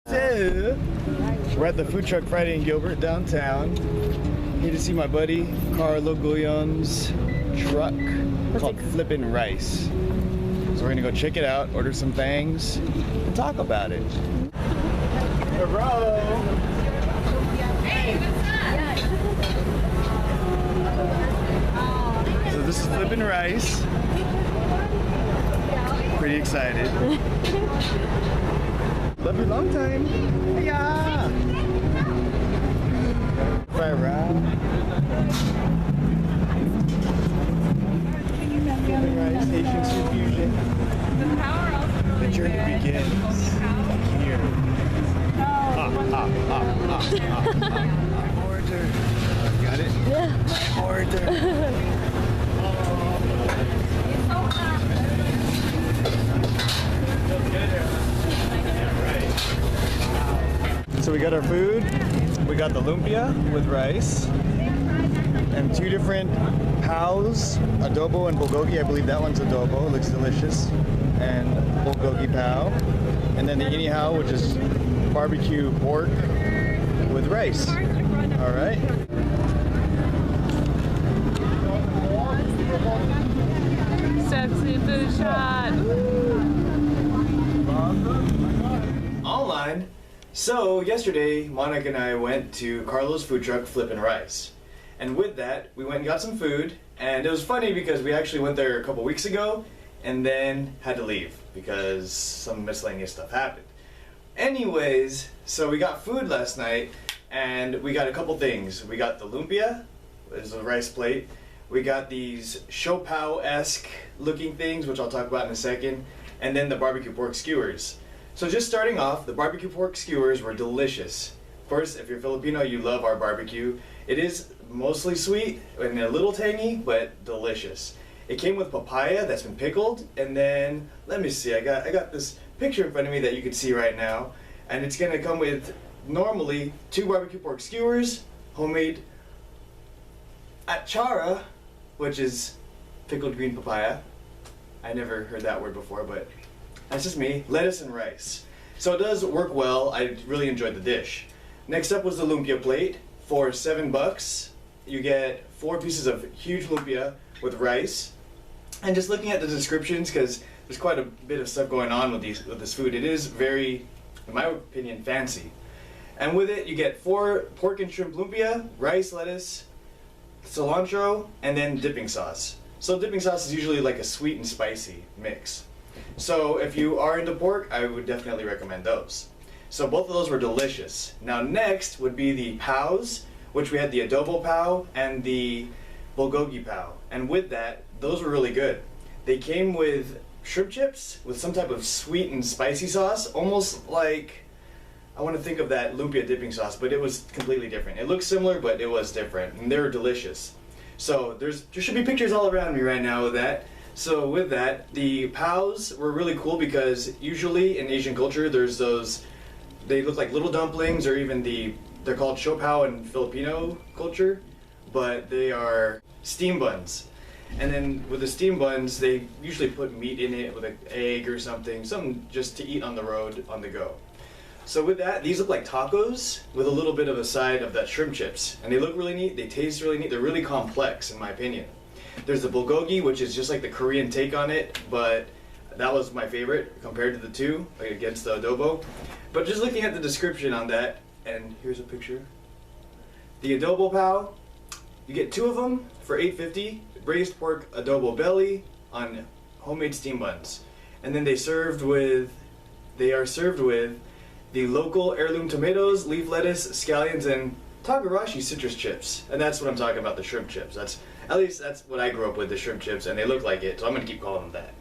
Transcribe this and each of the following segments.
So, we're at the Food Truck Friday in Gilbert, downtown. Here to see my buddy Carlo Guglielmo's truck called Flippin' Rice. So we're gonna go check it out, order some things, and talk about it. Hello! Hey, what's up? So this is Flippin' Rice. Pretty excited. Love you long time. Yeah. Fried rice. Flippin' rice, Asian soup fusion. The power also The journey begins here. Order. Got it? Yeah. Order. So we got our food. We got the lumpia with rice and two different pows, adobo and bulgogi. I believe that one's adobo. It looks delicious. And bulgogi pow. And then the inihao, which is barbecue pork with rice. All right. Sexy food shot. Online. So yesterday, Monica and I went to Carlo's food truck, Flippin' Rice. And with that, we went and got some food. And it was funny because we actually went there a couple weeks ago and then had to leave because some miscellaneous stuff happened. Anyways, so we got food last night and we got a couple things. We got the lumpia, which is a rice plate. We got these shopao-esque looking things, which I'll talk about in a second. And then the barbecue pork skewers. So just starting off, the barbecue pork skewers were delicious. Of course, if you're Filipino, you love our barbecue. It is mostly sweet and a little tangy, but delicious. It came with papaya that's been pickled, and then, let me see, I got this picture in front of me that you can see right now, and it's gonna come with, normally, 2 barbecue pork skewers, homemade achara, which is pickled green papaya. I never heard that word before, but that's just me. Lettuce and rice. So it does work well. I really enjoyed the dish. Next up was the lumpia plate. For $7, you get 4 pieces of huge lumpia with rice. And just looking at the descriptions, because there's quite a bit of stuff going on with this food, it is very, in my opinion, fancy. And with it, you get 4 pork and shrimp lumpia, rice, lettuce, cilantro, and then dipping sauce. So dipping sauce is usually like a sweet and spicy mix. So if you are into pork, I would definitely recommend those. So both of those were delicious. Now next would be the pows, which we had the adobo pow and the bulgogi pow. And with that, those were really good. They came with shrimp chips with some type of sweet and spicy sauce, almost like, I want to think of that lumpia dipping sauce, but it was completely different. It looked similar, but it was different, and they were delicious. So there should be pictures all around me right now of that. So with that, the pows were really cool because usually in Asian culture there's those, they look like little dumplings, or even they're called siopao in Filipino culture, but they are steam buns. And then with the steam buns, they usually put meat in it with an egg or something just to eat on the road, on the go. So with that, these look like tacos with a little bit of a side of that shrimp chips. And they look really neat, they taste really neat, they're really complex in my opinion. There's the bulgogi, which is just like the Korean take on it, but that was my favorite compared to the two, like against the adobo. But just looking at the description on that, and here's a picture. The adobo pow, you get 2 of them for $8.50, braised pork adobo belly on homemade steam buns. And then they are served with the local heirloom tomatoes, leaf lettuce, scallions, and Togarashi citrus chips. And that's what I'm talking about, the shrimp chips. At least that's what I grew up with, the shrimp chips, and they look like it, so I'm going to keep calling them that.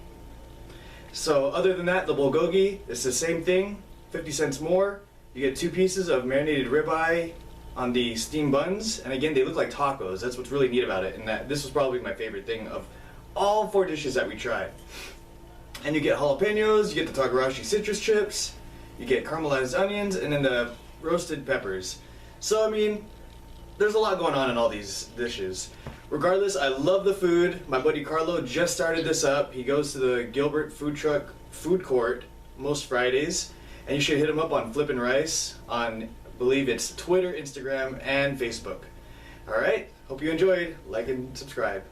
So other than that, the bulgogi, it's the same thing, 50 cents more. You get 2 pieces of marinated ribeye on the steam buns, and again, they look like tacos. That's what's really neat about it, and this was probably my favorite thing of all 4 dishes that we tried. And you get jalapenos, you get the Togarashi citrus chips, you get caramelized onions, and then the roasted peppers. So I mean, there's a lot going on in all these dishes. Regardless, I love the food. My buddy Carlo just started this up. He goes to the Gilbert food truck food court most Fridays, And you should hit him up on Flippin Rice on, I believe it's Twitter, Instagram, and Facebook. Alright, hope you enjoyed. Like and subscribe.